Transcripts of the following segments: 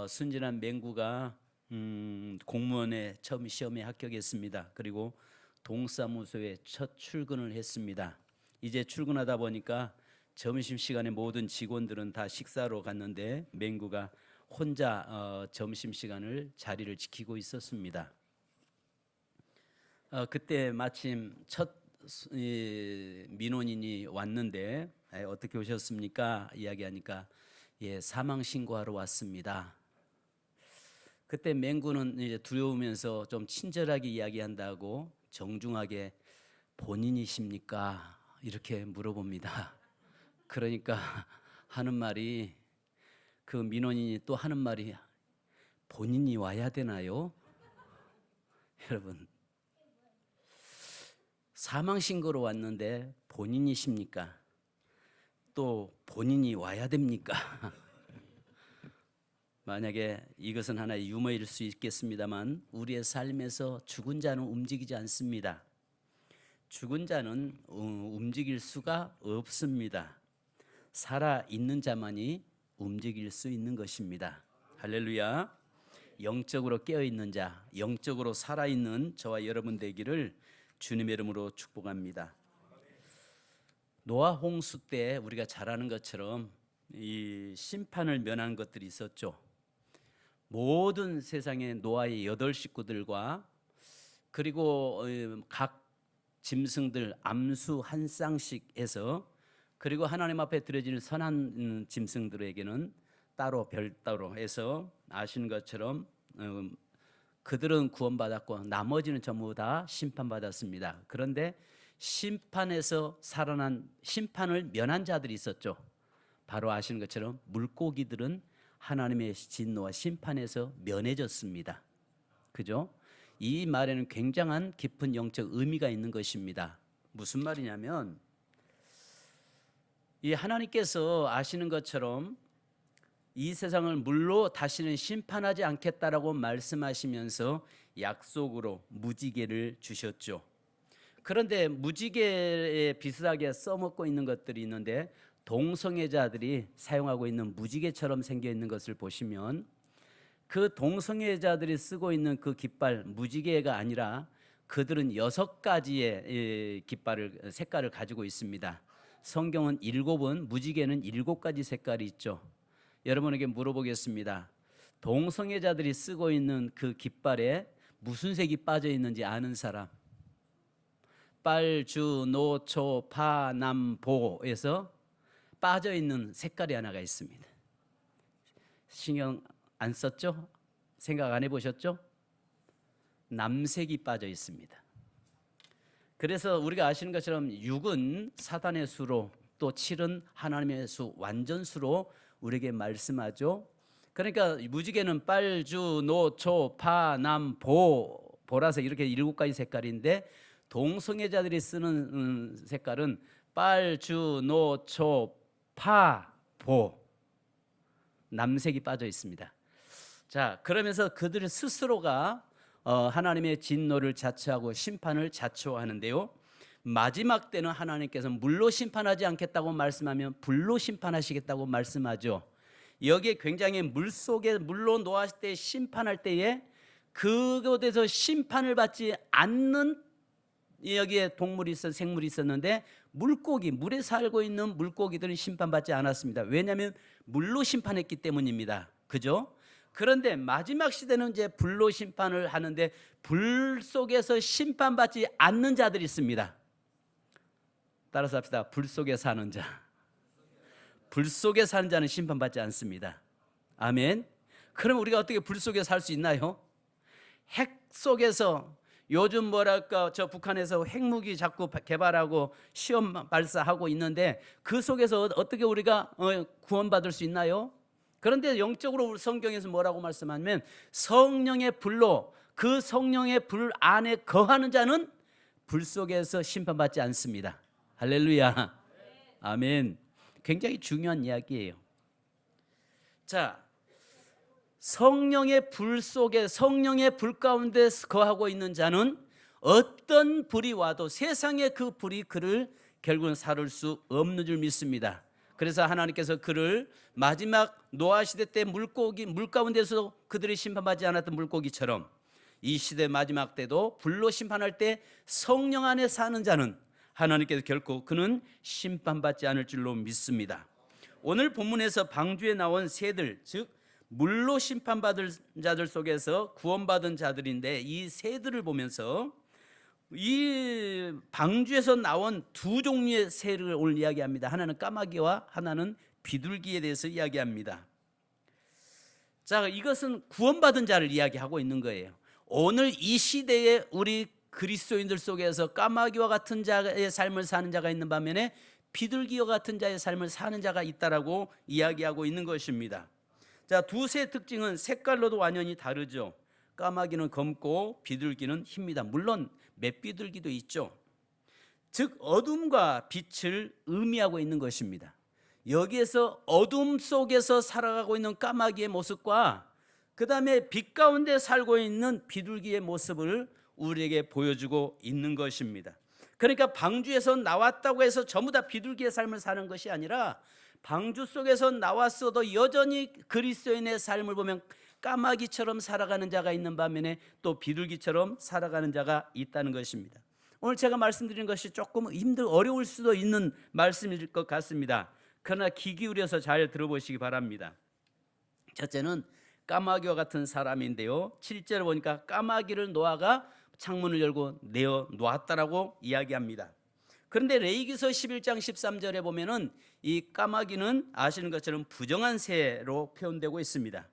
순진한 맹구가 공무원에 처음 시험에 합격했습니다. 그리고 동사무소에 첫 출근을 했습니다. 이제 출근하다 보니까 점심시간에 모든 직원들은 다 식사로 갔는데 맹구가 혼자 점심시간을 자리를 지키고 있었습니다. 그때 마침 첫 민원인이 왔는데 어떻게 오셨습니까? 이야기하니까 사망 신고하러 왔습니다. 그때 맹구는 이제 두려우면서 좀 친절하게 이야기한다고 정중하게 본인이십니까? 이렇게 물어봅니다. 그러니까 하는 말이 그 민원인이 또 하는 말이 본인이 와야 되나요? 여러분 사망 신고로 왔는데 본인이십니까? 또 본인이 와야 됩니까? 만약에 이것은 하나의 유머일 수 있겠습니다만 우리의 삶에서 죽은 자는 움직이지 않습니다. 죽은 자는 움직일 수가 없습니다. 살아 있는 자만이 움직일 수 있는 것입니다. 할렐루야. 영적으로 깨어 있는 자, 영적으로 살아 있는 저와 여러분 되기를 주님의 이름으로 축복합니다. 노아 홍수 때 우리가 잘 아는 것처럼 이 심판을 면한 것들이 있었죠. 모든 세상의 노아의 8 식구들과 그리고 각 짐승들 암수 한 쌍씩 해서 그리고 하나님 앞에 드려질 선한 짐승들에게는 따로 별도로 해서 아시는 것처럼 그들은 구원받았고 나머지는 전부 다 심판받았습니다. 그런데 심판에서 살아난 심판을 면한 자들이 있었죠. 바로 아시는 것처럼 물고기들은 하나님의 진노와 심판에서 면해졌습니다. 그죠? 이 말에는 굉장한 깊은 영적 의미가 있는 것입니다. 무슨 말이냐면 이 하나님께서 아시는 것처럼 이 세상을 물로 다시는 심판하지 않겠다라고 말씀하시면서 약속으로 무지개를 주셨죠. 그런데 무지개에 비슷하게 써먹고 있는 것들이 있는데 동성애자들이 사용하고 있는 무지개처럼 생겨 있는 것을 보시면 그 동성애자들이 쓰고 있는 그 깃발 무지개가 아니라 그들은 6가지의 깃발을 색깔을 가지고 있습니다. 성경은 7은 무지개는 7가지 색깔이 있죠. 여러분에게 물어보겠습니다. 동성애자들이 쓰고 있는 그 깃발에 무슨 색이 빠져 있는지 아는 사람? 빨주, 노초, 파, 남, 보에서 빠져 있는 색깔이 하나가 있습니다. 신경 안 썼죠? 생각 안 해보셨죠? 남색이 빠져 있습니다. 그래서 우리가 아시는 것처럼 6은 사단의 수로 또 7은 하나님의 수 완전수로 우리에게 말씀하죠. 그러니까 무지개는 빨주, 노초, 파, 남, 보, 보라색 이렇게 7가지 색깔인데 동성애자들이 쓰는 색깔은 빨주, 노초, 파, 보 남색이 빠져 있습니다. 자, 그러면서 그들 스스로가 하나님의 진노를 자처하고 심판을 자초하는데요. 마지막 때는 하나님께서 물로 심판하지 않겠다고 말씀하면 불로 심판하시겠다고 말씀하죠. 여기에 굉장히 물로 놓았을 때 심판할 때에 그곳에서 심판을 받지 않는 여기에 생물이 있었는데 물에 살고 있는 물고기들은 심판받지 않았습니다. 왜냐하면 물로 심판했기 때문입니다. 그죠? 그런데 마지막 시대는 이제 불로 심판을 하는데 불 속에서 심판받지 않는 자들이 있습니다. 따라서 합시다. 불 속에 사는 자. 불 속에 사는 자는 심판받지 않습니다. 아멘. 그럼 우리가 어떻게 불 속에 살 수 있나요? 핵 속에서 요즘 저 북한에서 핵무기 자꾸 개발하고 시험 발사하고 있는데 그 속에서 어떻게 우리가 구원받을 수 있나요? 그런데 영적으로 성경에서 뭐라고 말씀하냐면 성령의 불로 그 성령의 불 안에 거하는 자는 불 속에서 심판받지 않습니다. 할렐루야. 아멘. 굉장히 중요한 이야기예요. 자, 성령의 불 속에 성령의 불 가운데 거하고 있는 자는 어떤 불이 와도 세상의 그 불이 그를 결국은 사를 수 없는 줄 믿습니다. 그래서 하나님께서 그를 마지막 노아 시대 때 물 가운데서 그들이 심판받지 않았던 물고기처럼 이 시대 마지막 때도 불로 심판할 때 성령 안에 사는 자는 하나님께서 결코 그는 심판받지 않을 줄로 믿습니다. 오늘 본문에서 방주에 나온 새들, 즉 물로 심판받을 자들 속에서 구원받은 자들인데, 이 새들을 보면서 이 방주에서 나온 두 종류의 새를 오늘 이야기합니다. 하나는 까마귀와 하나는 비둘기에 대해서 이야기합니다. 자, 이것은 구원받은 자를 이야기하고 있는 거예요. 오늘 이 시대에 우리 그리스도인들 속에서 까마귀와 같은 자의 삶을 사는 자가 있는 반면에 비둘기와 같은 자의 삶을 사는 자가 있다라고 이야기하고 있는 것입니다. 자, 두 새의 특징은 색깔로도 완전히 다르죠. 까마귀는 검고 비둘기는 힙니다. 물론 맷비둘기도 있죠. 즉 어둠과 빛을 의미하고 있는 것입니다. 여기에서 어둠 속에서 살아가고 있는 까마귀의 모습과 그 다음에 빛 가운데 살고 있는 비둘기의 모습을 우리에게 보여주고 있는 것입니다. 그러니까 방주에서 나왔다고 해서 전부 다 비둘기의 삶을 사는 것이 아니라, 방주 속에서 나왔어도 여전히 그리스도인의 삶을 보면 까마귀처럼 살아가는 자가 있는 반면에 또 비둘기처럼 살아가는 자가 있다는 것입니다. 오늘 제가 말씀드린 것이 조금 어려울 수도 있는 말씀일 것 같습니다. 그러나 귀 기울여서 잘 들어보시기 바랍니다. 첫째는 까마귀와 같은 사람인데요, 7절에 보니까 까마귀를 노아가 창문을 열고 내어 놓았다라고 이야기합니다. 그런데 레위기서 11장 13절에 보면은 이 까마귀는 아시는 것처럼 부정한 새로 표현되고 있습니다.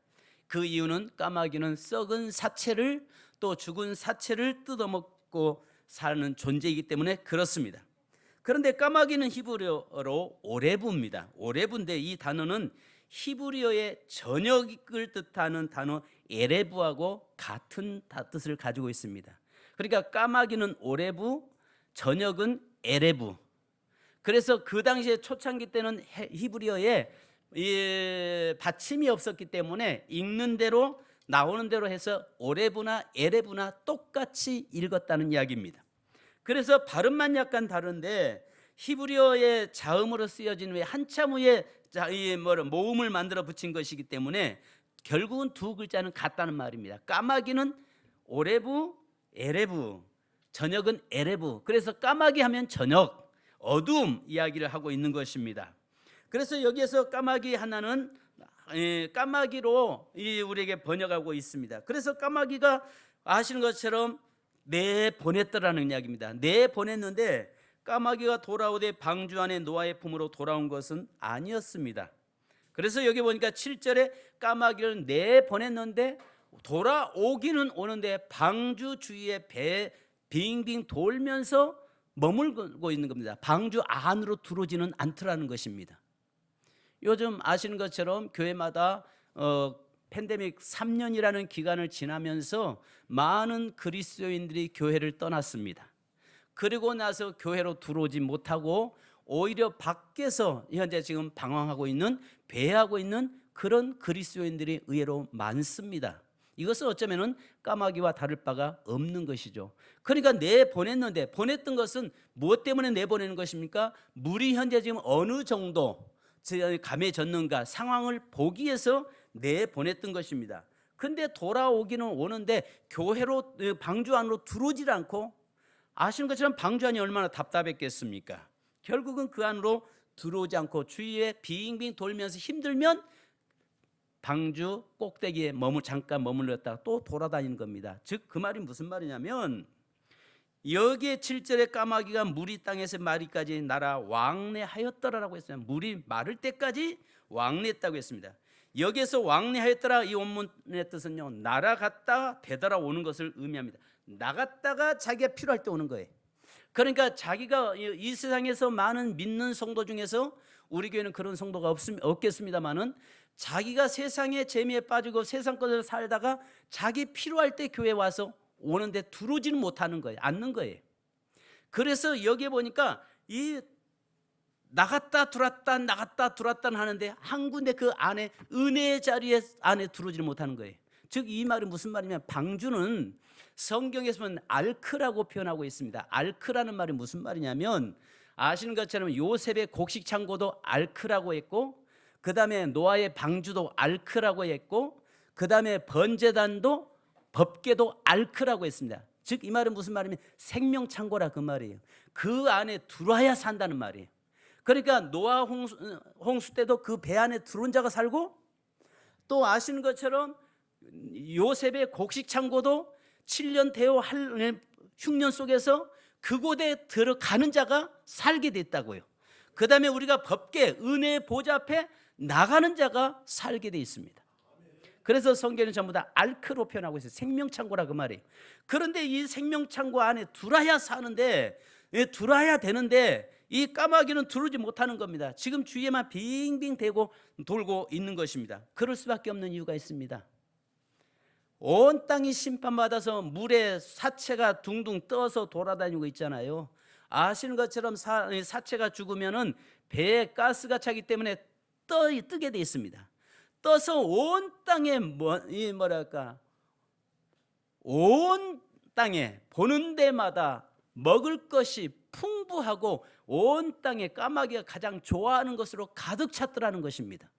그 이유는 까마귀는 썩은 사체를, 또 죽은 사체를 뜯어먹고 사는 존재이기 때문에 그렇습니다. 그런데 까마귀는 히브리어로 오레부입니다. 오레부인데 이 단어는 히브리어의 저녁을 뜻하는 단어 에레부하고 같은 뜻을 가지고 있습니다. 그러니까 까마귀는 오레부, 저녁은 에레부. 그래서 그 당시에 초창기 때는 히브리어에 받침이 없었기 때문에 읽는 대로 나오는 대로 해서 오레부나 에레부나 똑같이 읽었다는 이야기입니다. 그래서 발음만 약간 다른데 히브리어의 자음으로 쓰여진 후에 한참 후에 모음을 만들어 붙인 것이기 때문에 결국은 두 글자는 같다는 말입니다. 까마귀는 오레부, 에레부, 저녁은 에레부. 그래서 까마귀 하면 저녁, 어둠 이야기를 하고 있는 것입니다. 그래서 여기에서 까마귀 하나는 까마귀로 우리에게 번역하고 있습니다. 그래서 까마귀가 아시는 것처럼 내보냈더라는 이야기입니다. 내보냈는데 까마귀가 돌아오되 방주 안에 노아의 품으로 돌아온 것은 아니었습니다. 그래서 여기 보니까 7절에 까마귀를 내보냈는데 돌아오기는 오는데 방주 주위에 배 빙빙 돌면서 머물고 있는 겁니다. 방주 안으로 들어오지는 않더라는 것입니다. 요즘 아시는 것처럼 교회마다 팬데믹 3년이라는 기간을 지나면서 많은 그리스도인들이 교회를 떠났습니다. 그리고 나서 교회로 들어오지 못하고 오히려 밖에서 현재 지금 방황하고 있는, 배회하고 있는 그런 그리스도인들이 의외로 많습니다. 이것은 어쩌면 까마귀와 다를 바가 없는 것이죠. 그러니까 내보냈는데, 보냈던 것은 무엇 때문에 내보내는 것입니까? 물이 현재 지금 어느 정도 감해졌는가 상황을 보기 위해서 내보냈던 것입니다. 근데 돌아오기는 오는데 교회로, 방주 안으로 들어오질 않고, 아시는 것처럼 방주 안이 얼마나 답답했겠습니까? 결국은 그 안으로 들어오지 않고 주위에 빙빙 돌면서 힘들면 방주 꼭대기에 잠깐 머물렀다가 또 돌아다니는 겁니다. 즉 그 말이 무슨 말이냐면, 여기에 7절에 까마귀가 물이 땅에서 마리까지 날아 왕래하였더라라고 했어요. 물이 마를 때까지 왕래했다고 했습니다. 여기에서 왕래하였더라, 이 원문의 뜻은요, 날아갔다 되돌아오는 것을 의미합니다. 나갔다가 자기가 필요할 때 오는 거예요. 그러니까 자기가 이 세상에서 많은 믿는 성도 중에서, 우리 교회는 그런 성도가 없겠습니다만은, 자기가 세상의 재미에 빠지고 세상 것을 살다가 자기 필요할 때 교회 와서 오는데 들어오지는 못하는 거예요. 않는 거예요. 그래서 여기에 보니까 이 나갔다 들어왔다 나갔다 들어왔다 하는데 한 군데 그 안에 은혜의 자리에 안에 들어오지를 못하는 거예요. 즉 이 말은 무슨 말이냐면, 방주는 성경에서 보면 알크라고 표현하고 있습니다. 알크라는 말이 무슨 말이냐면, 아시는 것처럼 요셉의 곡식 창고도 알크라고 했고, 그 다음에 노아의 방주도 알크라고 했고, 그 다음에 번제단도 법궤도 알크라고 했습니다. 즉 이 말은 무슨 말이냐면 생명 창고라 그 말이에요. 그 안에 들어와야 산다는 말이에요. 그러니까 노아 홍수 때도 그 배 안에 들어온 자가 살고, 또 아시는 것처럼 요셉의 곡식 창고도 7년 대호 흉년 속에서 그곳에 들어가는 자가 살게 됐다고요. 그 다음에 우리가 법궤 은혜의 보좌 앞에 나가는 자가 살게 돼 있습니다. 그래서 성경은 전부 다 알크로 표현하고 있어요. 생명창고라 그 말이에요. 그런데 이 생명창고 안에 들어야 사는데, 들어야 되는데 이 까마귀는 들어오지 못하는 겁니다. 지금 주위에만 빙빙 대고 돌고 있는 것입니다. 그럴 수밖에 없는 이유가 있습니다. 온 땅이 심판받아서 물에 사체가 둥둥 떠서 돌아다니고 있잖아요. 아시는 것처럼 사체가 죽으면은 배에 가스가 차기 때문에 뜨게 돼 있습니다. 떠서 온 땅에 온 땅에 보는 데마다 먹을 것이 풍부하고 온 땅에 까마귀가 가장 좋아하는 것으로 가득 찼더라는 것입니다.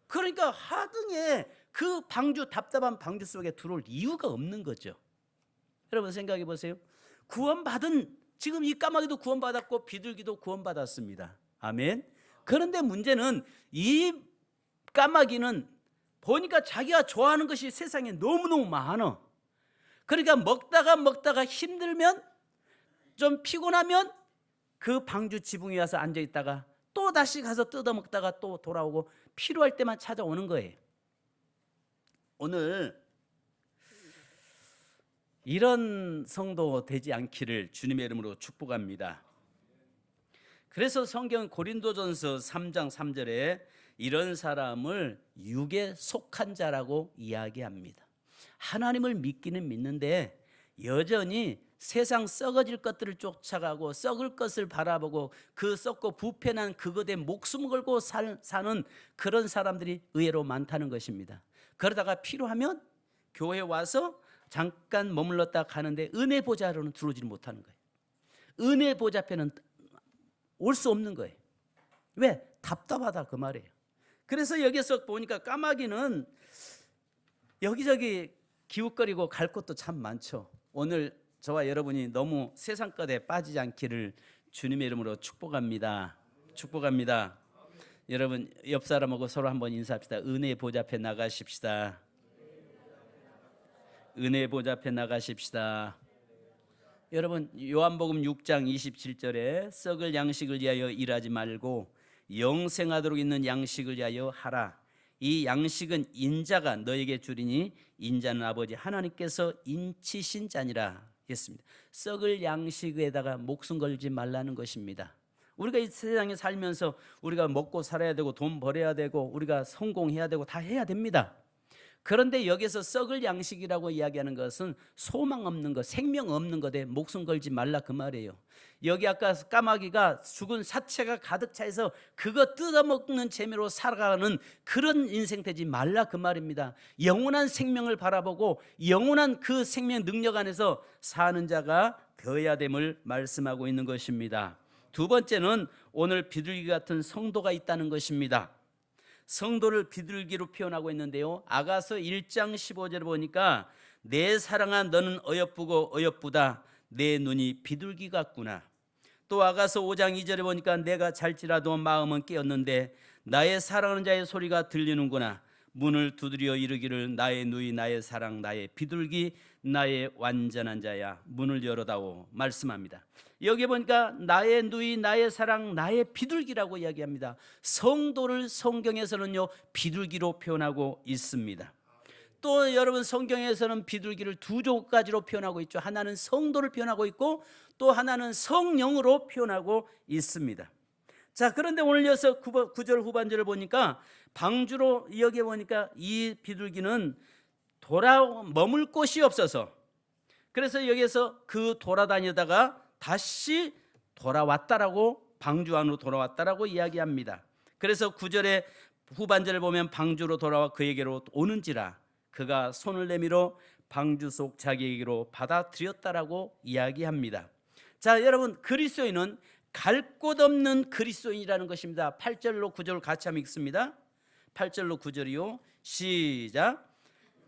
그러니까 하등에 그 방주, 답답한 방주 속에 들어올 이유가 없는 거죠. 여러분 생각해 보세요. 구원받은, 지금 이 까마귀도 구원받았고 비둘기도 구원받았습니다. 아멘. 그런데 문제는 이 까마귀는 보니까 자기가 좋아하는 것이 세상에 너무너무 많아. 그러니까 먹다가 힘들면, 좀 피곤하면 그 방주 지붕에 와서 앉아있다가 또 다시 가서 뜯어먹다가 또 돌아오고 필요할 때만 찾아오는 거예요. 오늘 이런 성도 되지 않기를 주님의 이름으로 축복합니다. 그래서 성경 고린도전서 3장 3절에 이런 사람을 육에 속한 자라고 이야기합니다. 하나님을 믿기는 믿는데 여전히 세상 썩어질 것들을 쫓아가고 썩을 것을 바라보고 그 썩고 부패난 그것에 목숨 걸고 사는 그런 사람들이 의외로 많다는 것입니다. 그러다가 필요하면 교회 와서 잠깐 머물렀다 가는데 은혜 보좌로는 들어오지 못하는 거예요. 은혜 보좌 앞에는 올 수 없는 거예요. 왜? 답답하다 그 말이에요. 그래서 여기서 보니까 까마귀는 여기저기 기웃거리고 갈 곳도 참 많죠. 오늘 저와 여러분이 너무 세상 것에 빠지지 않기를 주님의 이름으로 축복합니다. 축복합니다. 여러분 옆 사람하고 서로 한번 인사합시다. 은혜의 보좌 앞에 나가십시다. 은혜의 보좌 앞에 나가십시다. 여러분 요한복음 6장 27절에 썩을 양식을 위하여 일하지 말고 영생하도록 있는 양식을 위하여 하라. 이 양식은 인자가 너에게 주리니 인자는 아버지 하나님께서 인치신 자니라 했습니다. 썩을 양식에다가 목숨 걸지 말라는 것입니다. 우리가 이 세상에 살면서 우리가 먹고 살아야 되고 돈 벌어야 되고 우리가 성공해야 되고 다 해야 됩니다. 그런데 여기서 썩을 양식이라고 이야기하는 것은 소망 없는 것, 생명 없는 것에 목숨 걸지 말라 그 말이에요. 여기 아까 까마귀가 죽은 사체가 가득 차서 그거 뜯어먹는 재미로 살아가는 그런 인생 되지 말라 그 말입니다. 영원한 생명을 바라보고 영원한 그 생명 능력 안에서 사는 자가 되어야 됨을 말씀하고 있는 것입니다. 두 번째는 오늘 비둘기 같은 성도가 있다는 것입니다. 성도를 비둘기로 표현하고 있는데요, 아가서 1장 15절에 보니까 내 사랑아 너는 어여쁘고 어여쁘다 내 눈이 비둘기 같구나. 또 아가서 5장 2절에 보니까 내가 잘지라도 마음은 깨었는데 나의 사랑하는 자의 소리가 들리는구나. 문을 두드려 이르기를 나의 누이 나의 사랑 나의 비둘기 나의 완전한 자야 문을 열어다오 말씀합니다. 여기 보니까 나의 누이 나의 사랑 나의 비둘기라고 이야기합니다. 성도를 성경에서는요 비둘기로 표현하고 있습니다. 또 여러분 성경에서는 비둘기를 두 가지로 표현하고 있죠. 하나는 성도를 표현하고 있고 또 하나는 성령으로 표현하고 있습니다. 자, 그런데 오늘 여기서 9절 후반절을 보니까 방주로 여기 보니까 이 비둘기는 머물 곳이 없어서 그래서 여기서 그 돌아다니다가 다시 돌아왔다라고 방주 안으로 돌아왔다라고 이야기합니다. 그래서 9절의 후반절을 보면 방주로 돌아와 그에게로 오는지라 그가 손을 내밀어 방주 속 자기에게로 받아들였다라고 이야기합니다. 자, 여러분 그리스도인은 갈 곳 없는 그리스도인이라는 것입니다. 8절로 9절 같이 한번 읽습니다. 8절로 9절이요. 시작.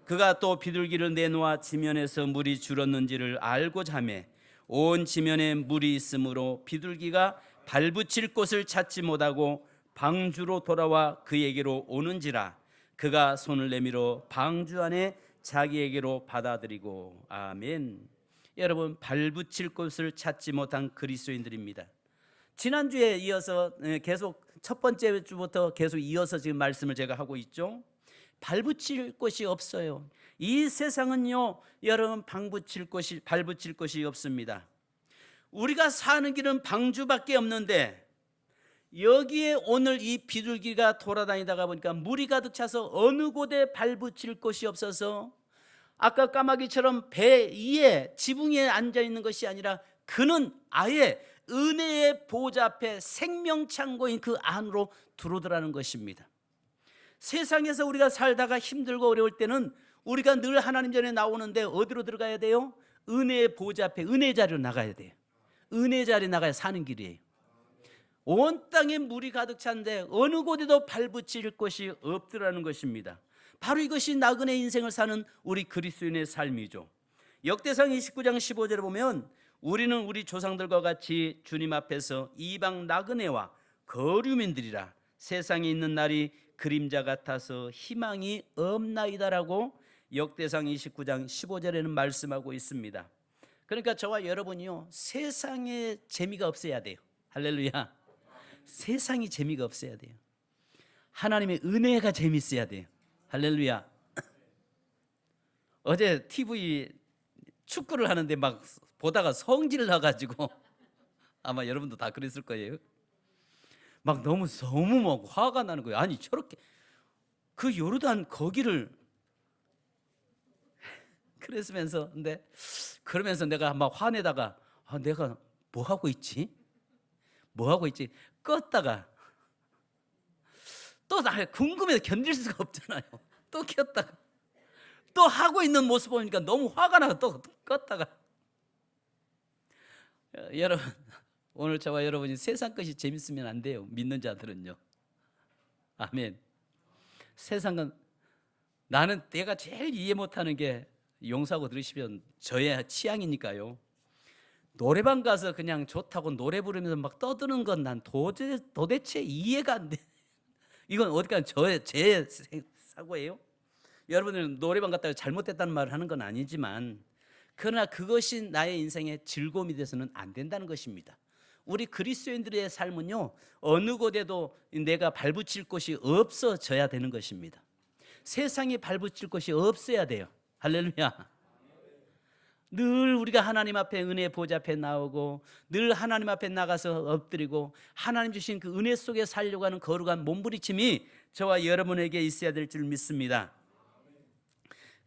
그가 또 비둘기를 내놓아 지면에서 물이 줄었는지를 알고자 하매 온 지면에 물이 있으므로 비둘기가 발붙일 곳을 찾지 못하고 방주로 돌아와 그에게로 오는지라. 그가 손을 내밀어 방주 안에 자기에게로 받아들이고. 아멘. 여러분, 발붙일 곳을 찾지 못한 그리스도인들입니다. 지난주에 이어서 계속 첫 번째 주부터 계속 이어서 지금 말씀을 제가 하고 있죠. 발붙일 곳이 없어요. 이 세상은요, 여러분, 발붙일 곳이 없습니다. 우리가 사는 길은 방주밖에 없는데 여기에 오늘 이 비둘기가 돌아다니다가 보니까 물이 가득 차서 어느 곳에 발붙일 곳이 없어서 아까 까마귀처럼 배 위에 지붕 위에 앉아 있는 것이 아니라 그는 아예 은혜의 보좌 앞에 생명창고인 그 안으로 들어오더라는 것입니다. 세상에서 우리가 살다가 힘들고 어려울 때는 우리가 늘 하나님 전에 나오는데 어디로 들어가야 돼요? 은혜의 보좌 앞에 은혜 자리로 나가야 돼요. 은혜 자리 나가야 사는 길이에요. 온 땅에 물이 가득 찬데 어느 곳에도 발붙일 곳이 없더라는 것입니다. 바로 이것이 나그네 인생을 사는 우리 그리스도인의 삶이죠. 역대상 29장 15절에 보면 우리는 우리 조상들과 같이 주님 앞에서 이방 나그네와 거류민들이라 세상에 있는 날이 그림자 같아서 희망이 없나이다라고 역대상 29장 15절에는 말씀하고 있습니다. 그러니까 저와 여러분이요, 세상에 재미가 없어야 돼요. 할렐루야. 세상이 재미가 없어야 돼요. 하나님의 은혜가 재미있어야 돼요. 할렐루야. 어제 TV 축구를 하는데 막 보다가 성질 나가지고 아마 여러분도 다 그랬을 거예요. 막 너무 막 화가 나는 거예요. 아니 저렇게 그 요르단 거기를 그랬으면서 근데 그러면서 내가 막 화내다가 내가 뭐 하고 있지? 껐다가 또 나 궁금해서 견딜 수가 없잖아요. 또 켰다가 또 하고 있는 모습 보니까 너무 화가 나서 또 껐다가. 여러분, 오늘 저와 여러분이 세상 것이 재밌으면 안 돼요. 믿는 자들은요. 아멘. 세상은 나는 내가 제일 이해 못하는 게 용서하고 들으시면 저의 취향이니까요. 노래방 가서 그냥 좋다고 노래 부르면서 막 떠드는 건 난 도대체 이해가 안 돼. 이건 어디까지 제 사고예요? 여러분들은 노래방 갔다가 잘못됐다는 말을 하는 건 아니지만 그러나 그것이 나의 인생의 즐거움이 돼서는 안 된다는 것입니다. 우리 그리스도인들의 삶은요, 어느 곳에도 내가 발붙일 곳이 없어져야 되는 것입니다. 세상에 발붙일 곳이 없어야 돼요. 할렐루야. 늘 우리가 하나님 앞에 은혜의 보좌 앞에 나오고 늘 하나님 앞에 나가서 엎드리고 하나님 주신 그 은혜 속에 살려고 하는 거룩한 몸부림침이 저와 여러분에게 있어야 될 줄 믿습니다.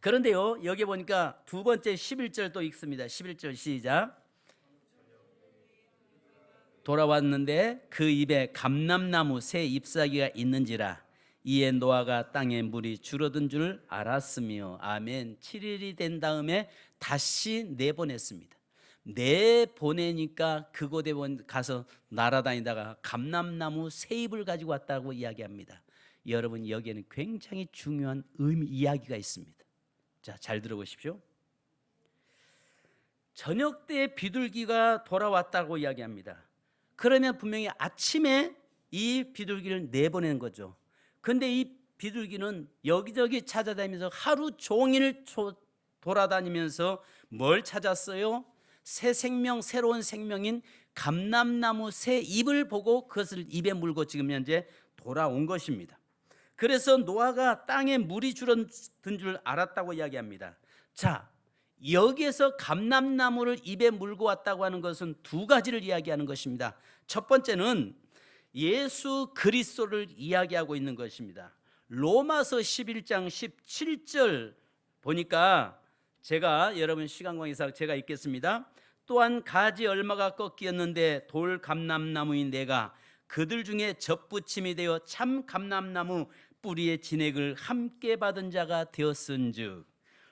그런데요, 여기 보니까 두 번째 11절 또 읽습니다. 11절 시작. 돌아왔는데 그 입에 감람나무 새 잎사귀가 있는지라 이에 노아가 땅에 물이 줄어든 줄 알았으며. 아멘. 7일이 된 다음에 다시 내보냈습니다. 내보내니까 그곳에 가서 날아다니다가 감람나무 새 잎을 가지고 왔다고 이야기합니다. 여러분, 여기에는 굉장히 중요한 이야기가 있습니다. 자, 잘 들어보십시오. 저녁 때 비둘기가 돌아왔다고 이야기합니다. 그러면 분명히 아침에 이 비둘기를 내보내는 거죠. 근데 이 비둘기는 여기저기 찾아다니면서 하루 종일 돌아다니면서 뭘 찾았어요? 새 생명, 새로운 생명인 감람나무 새 잎을 보고 그것을 입에 물고 지금 현재 돌아온 것입니다. 그래서 노아가 땅에 물이 줄어든 줄 알았다고 이야기합니다. 자, 여기에서 감람나무를 입에 물고 왔다고 하는 것은 두 가지를 이야기하는 것입니다. 첫 번째는 예수 그리스도를 이야기하고 있는 것입니다. 로마서 11장 17절 보니까 제가 여러분 시간 관계상 제가 읽겠습니다. 또한 가지 얼마가 꺾이었는데 돌 감람나무인 내가 그들 중에 접붙임이 되어 참 감람나무 뿌리의 진액을 함께 받은 자가 되었은즉.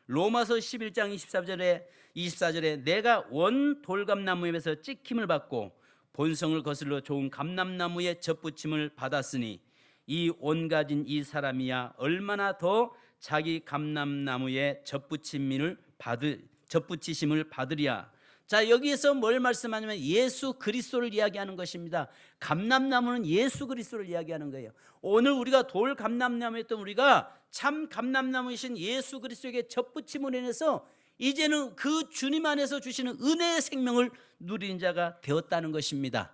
로마서 11장 24절에 내가 원 돌감나무에서 찍힘을 받고 본성을 거슬러 좋은 감람나무의 젖붙임을 받았으니 이 온 가진 이 사람이야 얼마나 더 자기 감람나무의 젖붙이심을 받으랴. 자, 여기에서 뭘 말씀하냐면 예수 그리스도를 이야기하는 것입니다. 감람나무는 예수 그리스도를 이야기하는 거예요. 오늘 우리가 돌 감람나무였던 우리가 참 감람나무이신 예수 그리스도에게 젖붙임을 인해서 이제는 그 주님 안에서 주시는 은혜의 생명을 누리는 자가 되었다는 것입니다.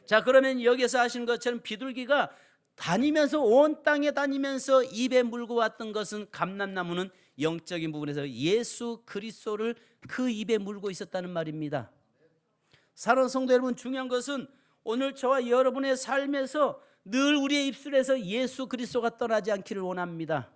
자, 그러면 여기서 하시는 것처럼 비둘기가 다니면서 온 땅에 다니면서 입에 물고 왔던 것은 감람나무는 영적인 부분에서 예수 그리스도를 그 입에 물고 있었다는 말입니다. 사랑하는 성도 여러분, 중요한 것은 오늘 저와 여러분의 삶에서 늘 우리의 입술에서 예수 그리스도가 떠나지 않기를 원합니다.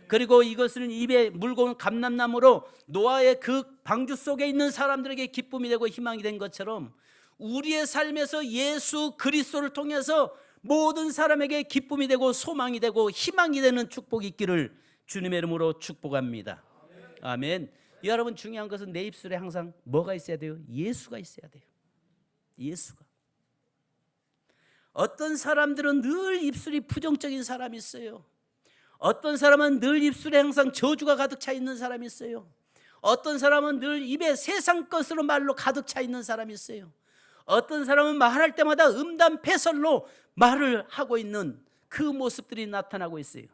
그리고 이것을 입에 물고 온 감람나무로 노아의 그 방주 속에 있는 사람들에게 기쁨이 되고 희망이 된 것처럼 우리의 삶에서 예수 그리스도를 통해서 모든 사람에게 기쁨이 되고 소망이 되고 희망이 되는 축복이 있기를 주님의 이름으로 축복합니다. 아멘. 여러분, 중요한 것은 내 입술에 항상 뭐가 있어야 돼요? 예수가 있어야 돼요. 예수가. 어떤 사람들은 늘 입술이 부정적인 사람이 있어요. 어떤 사람은 늘 입술에 항상 저주가 가득 차 있는 사람이 있어요. 어떤 사람은 늘 입에 세상 것으로 말로 가득 차 있는 사람이 있어요. 어떤 사람은 말할 때마다 음담패설로 말을 하고 있는 그 모습들이 나타나고 있어요.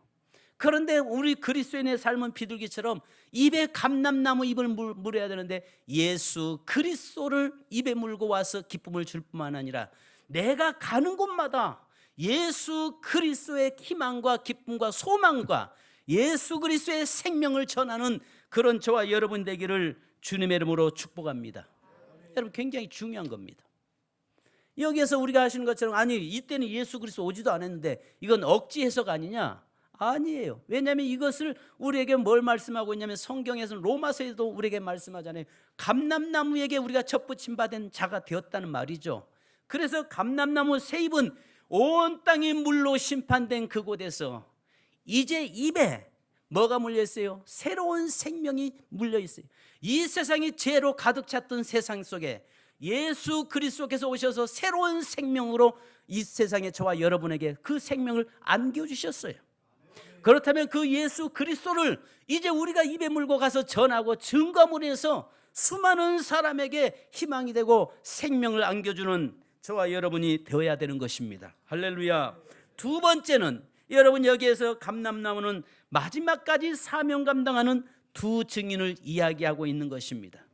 그런데 우리 그리스도인의 삶은 비둘기처럼 입에 감람나무 잎을 물어야 되는데 예수 그리스도를 입에 물고 와서 기쁨을 줄 뿐만 아니라 내가 가는 곳마다 예수 그리스도의 희망과 기쁨과 소망과 예수 그리스도의 생명을 전하는 그런 저와 여러분 되기를 주님의 이름으로 축복합니다. 여러분, 굉장히 중요한 겁니다. 여기에서 우리가 하시는 것처럼 아니 이때는 예수 그리스도 오지도 않았는데 이건 억지 해석 아니냐? 아니에요. 왜냐하면 이것을 우리에게 뭘 말씀하고 있냐면 성경에서는 로마서에도 우리에게 말씀하잖아요. 감람나무에게 우리가 젖붙임 받은 자가 되었다는 말이죠. 그래서 감람나무 새 잎은 온 땅이 물로 심판된 그곳에서 이제 입에 뭐가 물려있어요? 새로운 생명이 물려있어요. 이 세상이 죄로 가득 찼던 세상 속에 예수 그리스도께서 오셔서 새로운 생명으로 이 세상에 저와 여러분에게 그 생명을 안겨주셨어요. 그렇다면 그 예수 그리스도를 이제 우리가 입에 물고 가서 전하고 증거문을 해서 수많은 사람에게 희망이 되고 생명을 안겨주는 저와 여러분이 되어야 되는 것입니다. 할렐루야. 두 번째는 여러분, 여기에서 감람나무는 마지막까지 사명 감당하는 두 증인을 이야기하고 있는 것입니다.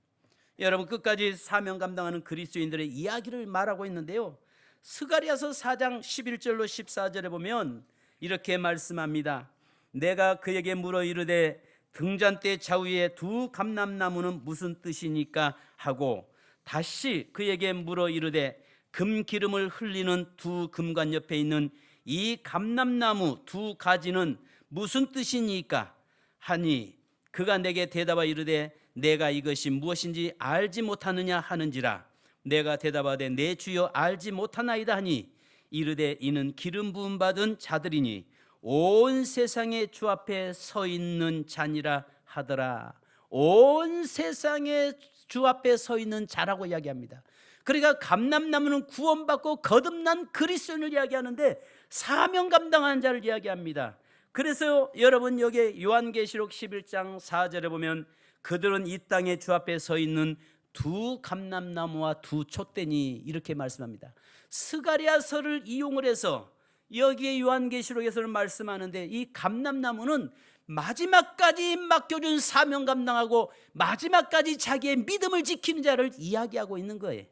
여러분, 끝까지 사명 감당하는 그리스도인들의 이야기를 말하고 있는데요, 스가랴서 4장 11절로 14절에 보면 이렇게 말씀합니다. 내가 그에게 물어 이르되 등잔대 좌우에 두 감람나무는 무슨 뜻이니까 하고 다시 그에게 물어 이르되 금기름을 흘리는 두 금관 옆에 있는 이 감람나무 두 가지는 무슨 뜻이니까 하니 그가 내게 대답하여 이르되 내가 이것이 무엇인지 알지 못하느냐 하는지라. 내가 대답하되 내 주여 알지 못하나이다 하니 이르되 이는 기름 부음 받은 자들이니 온 세상의 주 앞에 서 있는 자니라 하더라. 온 세상의 주 앞에 서 있는 자라고 이야기합니다. 그러니까 감람나무는 구원받고 거듭난 그리스도인을 이야기하는데 사명 감당하는 자를 이야기합니다. 그래서 여러분, 여기 요한계시록 11장 4절에 보면 그들은 이 땅에 주 앞에 서 있는 두 감람나무와 두 촛대니 이렇게 말씀합니다. 스가랴서를 이용을 해서 여기에 요한계시록에서는 말씀하는데 이 감람나무는 마지막까지 맡겨준 사명 감당하고 마지막까지 자기의 믿음을 지키는 자를 이야기하고 있는 거예요.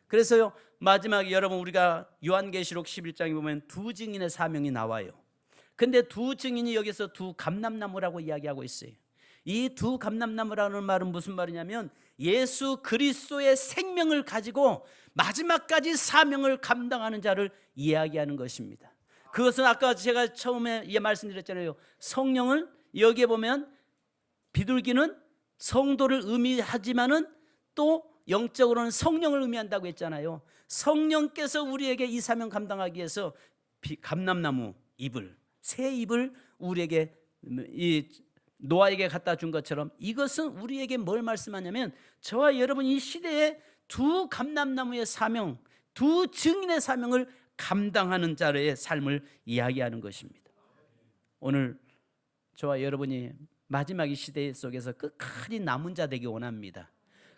그래서요, 마지막에 여러분, 우리가 요한계시록 11장에 보면 두 증인의 사명이 나와요. 근데 두 증인이 여기서 두 감람나무라고 이야기하고 있어요. 이 두 감람나무라는 말은 무슨 말이냐면 예수 그리스도의 생명을 가지고 마지막까지 사명을 감당하는 자를 이야기하는 것입니다. 그것은 아까 제가 처음에 말씀드렸잖아요. 성령을 여기에 보면 비둘기는 성도를 의미하지만은 또 영적으로는 성령을 의미한다고 했잖아요. 성령께서 우리에게 이 사명 감당하기 위해서 감람나무 잎을, 새 잎을 우리에게 이 노아에게 갖다 준 것처럼 이것은 우리에게 뭘 말씀하냐면 저와 여러분 이 시대에 두 감람나무의 사명, 두 증인의 사명을 감당하는 자의 삶을 이야기하는 것입니다. 오늘 저와 여러분이 마지막 이 시대 속에서 끝까지 남은 자 되기 원합니다.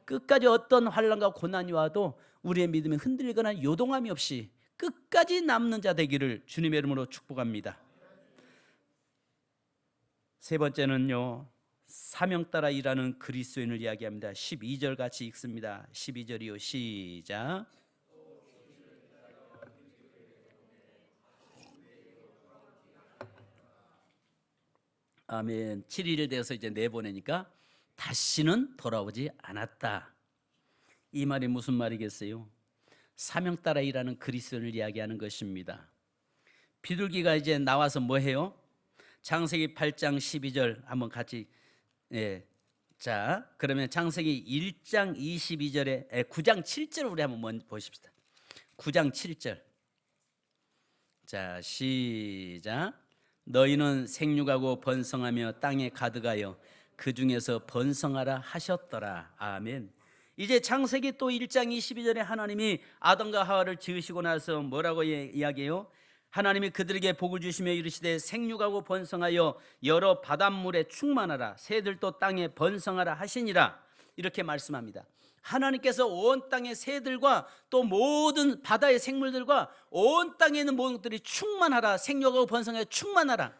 끝까지 어떤 환난과 고난이 와도 우리의 믿음이 흔들리거나 요동함이 없이 끝까지 남는 자 되기를 주님의 이름으로 축복합니다. 세 번째는요, 사명 따라 일하는 그리스도인을 이야기합니다. 12절 같이 읽습니다. 12절이요, 시작. 아멘. 7일 되어서 이제 내보내니까 다시는 돌아오지 않았다. 이 말이 무슨 말이겠어요? 사명 따라 일하는 그리스도인을 이야기하는 것입니다. 비둘기가 이제 나와서 뭐 해요? 창세기 8장 12절 한번 같이, 자, 그러면 창세기 1장 22절에 9장 7절 우리 한번 보십시다. 9장 7절. 자, 시작. 너희는 생육하고 번성하며 땅에 가득하여 그 중에서 번성하라 하셨더라. 아멘. 이제 창세기 또 1장 22절에 하나님이 아담과 하와를 지으시고 나서 뭐라고 이야기해요? 하나님이 그들에게 복을 주시며 이르시되 생육하고 번성하여 여러 바닷물에 충만하라, 새들도 땅에 번성하라 하시니라. 이렇게 말씀합니다. 하나님께서 온 땅의 새들과 또 모든 바다의 생물들과 온 땅에 있는 모든 것들이 충만하라, 생육하고 번성하여 충만하라.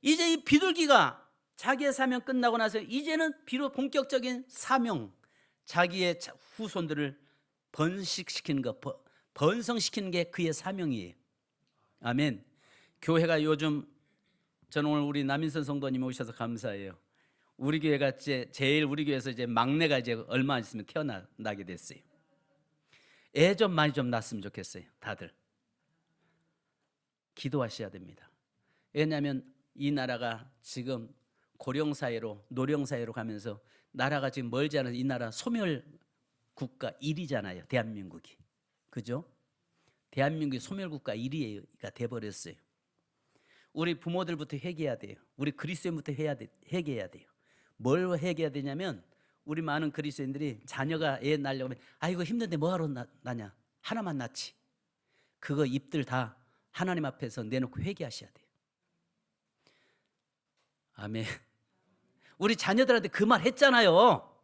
이제 이 비둘기가 자기의 사명 끝나고 나서 이제는 비록 본격적인 사명, 자기의 후손들을 번식시키는 것, 번성시키는 게 그의 사명이에요. 아멘. 교회가 요즘, 저는 오늘 우리 남인선 성도님 오셔서 감사해요. 우리 교회가 제일 우리 교회에서 이제 막내가 이제 얼마 안 있으면 태어나게 됐어요. 애 좀 많이 좀 낳았으면 좋겠어요. 다들 기도하셔야 됩니다. 왜냐하면 이 나라가 지금 고령사회로 노령사회로 가면서 나라가 지금 멀지 않아서 이 나라 소멸 국가 1위잖아요. 대한민국이. 그죠? 대한민국이 소멸 국가 1위가 돼버렸어요. 우리 부모들부터 회개해야 돼요. 우리 그리스도인부터 회개해야 돼요. 뭘 회개해야 되냐면, 우리 많은 그리스도인들이 자녀가 애 낳으려고 하면 아이고 힘든데 뭐하러 낳냐, 하나만 낳지. 그거 입들 다 하나님 앞에서 내놓고 회개하셔야 돼요. 아멘. 우리 자녀들한테 그 말 했잖아요.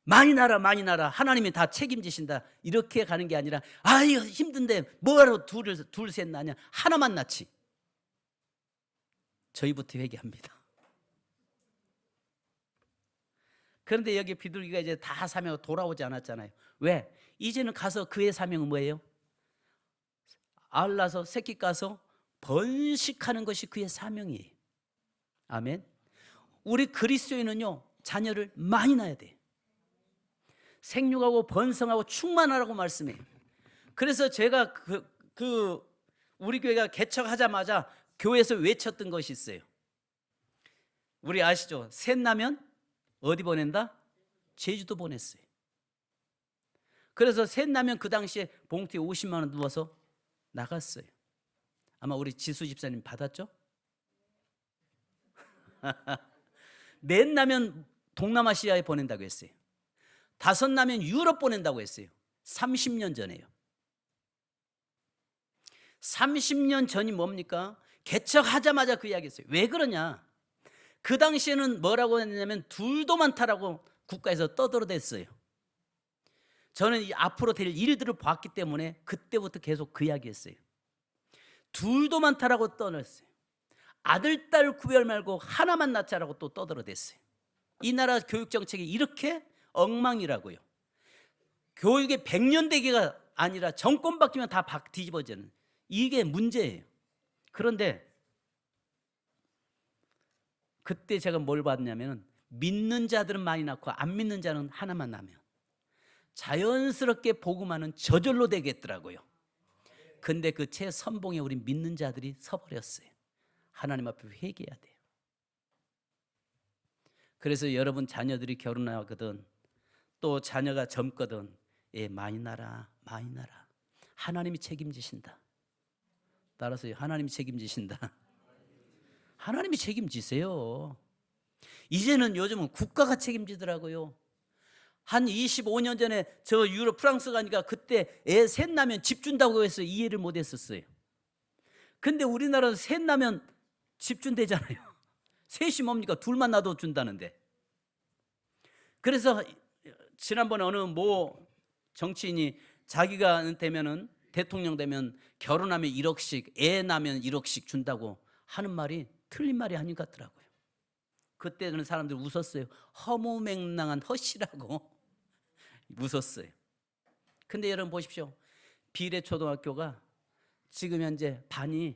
많이 낳아라, 많이 낳아라, 하나님이 다 책임지신다, 이렇게 가는 게 아니라 아이고 힘든데 뭐하러 둘 셋 낳냐, 하나만 낳지. 저희부터 회개합니다. 그런데 여기 비둘기가 이제 다 사명하고 돌아오지 않았잖아요. 왜? 이제는 가서 그의 사명은 뭐예요? 알 낳아서 새끼 까서 번식하는 것이 그의 사명이에요. 아멘. 우리 그리스도인은요, 자녀를 많이 낳아야 돼요. 생육하고 번성하고 충만하라고 말씀해요. 그래서 제가 우리 교회가 개척하자마자 교회에서 외쳤던 것이 있어요. 우리 아시죠? 셋 나면 어디 보낸다? 제주도 보냈어요. 그래서 셋 나면 그 당시에 봉투에 50만 원 넣어서 나갔어요. 아마 우리 지수 집사님 받았죠? 넷 나면 동남아시아에 보낸다고 했어요. 5 나면 유럽 보낸다고 했어요. 30년 전에요. 30년 전이 뭡니까? 개척하자마자 그 이야기 했어요. 왜 그러냐? 그 당시에는 뭐라고 했냐면 둘도 많다라고 국가에서 떠들어댔어요. 저는 앞으로 될 일들을 봤기 때문에 그때부터 계속 그 이야기 했어요. 둘도 많다라고 떠들었어요. 아들, 딸 구별 말고 하나만 낳자라고 또 떠들어댔어요. 이 나라 교육 정책이 이렇게 엉망이라고요. 교육의 100년대기가 아니라 정권 바뀌면 다 뒤집어지는, 이게 문제예요. 그런데 그때 제가 뭘 봤냐면, 믿는 자들은 많이 낳고 안 믿는 자는 하나만 낳으면 자연스럽게 복음하는 저절로 되겠더라고요. 근데 그 최선봉에 우리 믿는 자들이 서버렸어요. 하나님 앞에 회개해야 돼요. 그래서 여러분 자녀들이 결혼하거든, 또 자녀가 젊거든, 많이 낳아라, 많이 낳아라. 하나님이 책임지신다. 따라서 하나님이 책임지신다. 하나님이 책임지세요. 이제는 요즘은 국가가 책임지더라고요. 한 25년 전에 저 유럽 프랑스 가니까 그때 애 셋 나면 집 준다고 해서 이해를 못 했었어요. 근데 우리나라도 셋 나면 집 준대잖아요. 셋이 뭡니까? 둘만 놔도 준다는데. 그래서 지난번에 어느 모 정치인이 자기가 되면은 대통령 되면 결혼하면 1억씩, 애 낳으면 1억씩 준다고 하는 말이 틀린 말이 아닌 것 같더라고요. 그때는 사람들 웃었어요. 허무맹랑한 헛이라고 웃었어요. 근데 여러분 보십시오. 비례 초등학교가 지금 현재 반이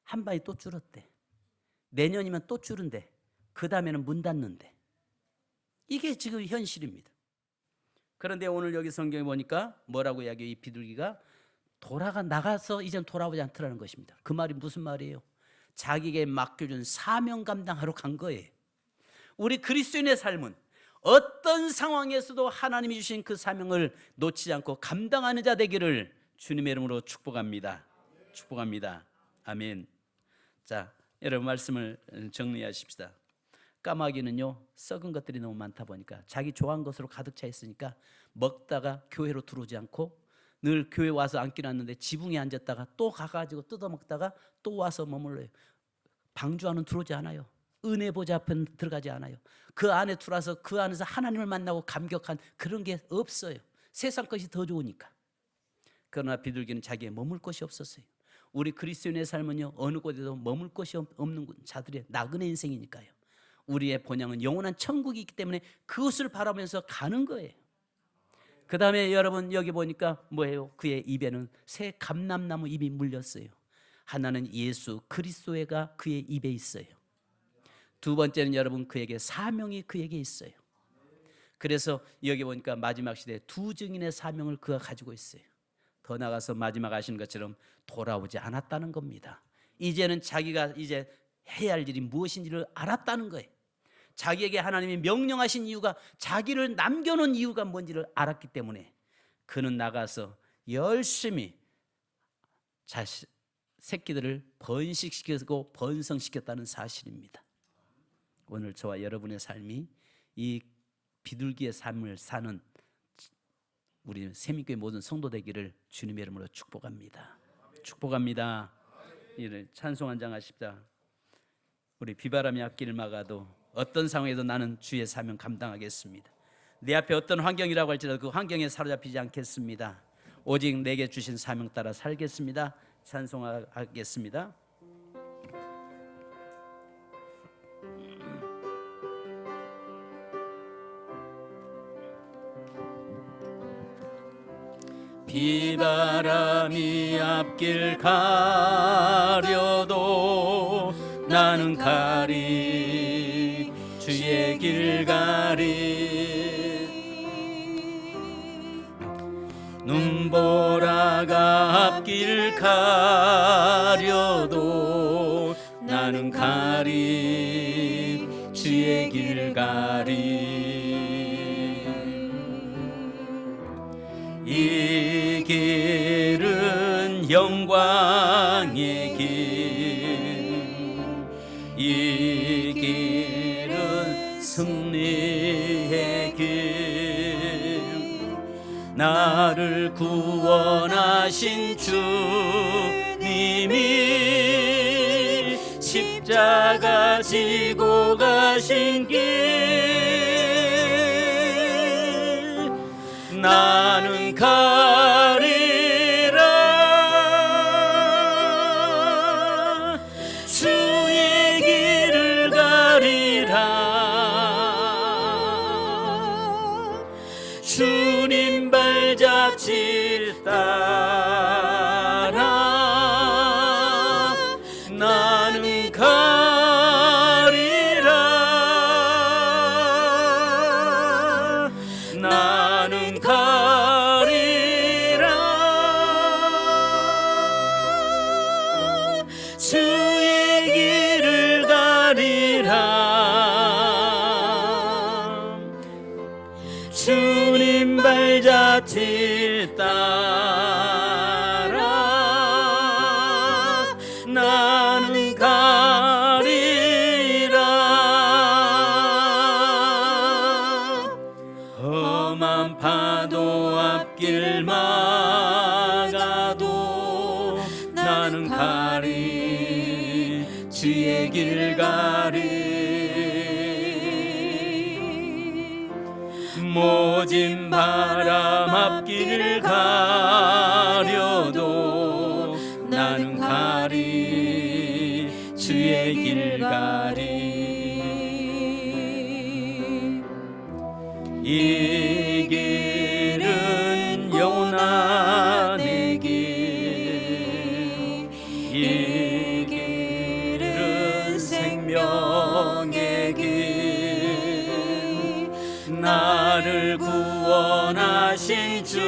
한 반이 또 줄었대. 내년이면 또 줄은데 그 다음에는 문 닫는데. 이게 지금 현실입니다. 그런데 오늘 여기 성경에 보니까 뭐라고 이야기해요? 이 비둘기가 나가서 이젠 돌아오지 않더라는 것입니다. 그 말이 무슨 말이에요? 자기에게 맡겨준 사명 감당하러 간 거예요. 우리 그리스도인의 삶은 어떤 상황에서도 하나님이 주신 그 사명을 놓치지 않고 감당하는 자 되기를 주님의 이름으로 축복합니다. 축복합니다. 아멘. 자, 여러분 말씀을 정리하십시다. 까마귀는요, 썩은 것들이 너무 많다 보니까 자기 좋아하는 것으로 가득 차 있으니까 먹다가 교회로 들어오지 않고 늘 교회 와서 앉긴 왔는데 지붕에 앉았다가 또 가가지고 뜯어먹다가 또 와서 머물러요. 방주 안은 들어오지 않아요. 은혜 보좌 앞에 들어가지 않아요. 그 안에 들어와서 그 안에서 하나님을 만나고 감격한 그런 게 없어요. 세상 것이 더 좋으니까. 그러나 비둘기는 자기의 머물 곳이 없었어요. 우리 그리스도인의 삶은요, 어느 곳에도 머물 곳이 없는 자들의 나그네 인생이니까요. 우리의 본향은 영원한 천국이 있기 때문에 그것을 바라면서 가는 거예요. 그 다음에 여러분 여기 보니까 뭐예요? 그의 입에는 새 감람나무 잎이 물렸어요. 하나는 예수 그리스도가 그의 입에 있어요. 두 번째는 여러분 그에게 사명이 그에게 있어요. 그래서 여기 보니까 마지막 시대에 두 증인의 사명을 그가 가지고 있어요. 더 나가서 마지막 하시는 것처럼 돌아오지 않았다는 겁니다. 이제는 자기가 이제 해야 할 일이 무엇인지를 알았다는 거예요. 자기에게 하나님이 명령하신 이유가, 자기를 남겨놓은 이유가 뭔지를 알았기 때문에 그는 나가서 열심히 새끼들을 번식시키고 번성시켰다는 사실입니다. 오늘 저와 여러분의 삶이 이 비둘기의 삶을 사는 우리 세민교회 모든 성도 되기를 주님의 이름으로 축복합니다. 축복합니다. 이를 찬송 한 장 하십시다. 우리 비바람이 앞길을 막아도 어떤 상황에도 나는 주의 사명 감당하겠습니다. 내 앞에 어떤 환경이라고 할지라도 그 환경에 사로잡히지 않겠습니다. 오직 내게 주신 사명 따라 살겠습니다. 찬송하겠습니다. 비바람이 앞길 가려도 나는 가리, 주의 길 가리. 눈보라가 앞길 가려도 나는 가리, 주의 길 가리. 이 길은 영광의 길, 이 길은 승리의 길. 나를 구원하신 주님이 십자가 지고 가신 길. 나는 가리라, 주의 길을 가리라. 주님 발자취를 따라 나는 가리라. 나는 가리라, 주의 길을 가리라. 주님 발자취를 따라 나는 가리라. 거진 바람 앞길을 가려도 나는 가리 주의 길 가리. 이 길은 영원한 내 길, 이 길은 생명의 길. 나를 구원하신 주님이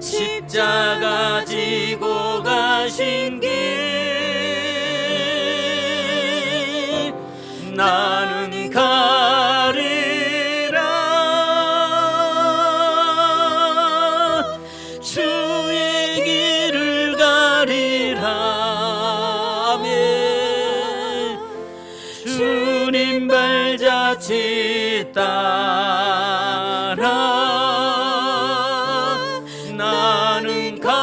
십자가 지고 가신 길, 나는 가리라. 주의 길을 가리라. 아멘. 주님 발자취 따라 나는 가리라.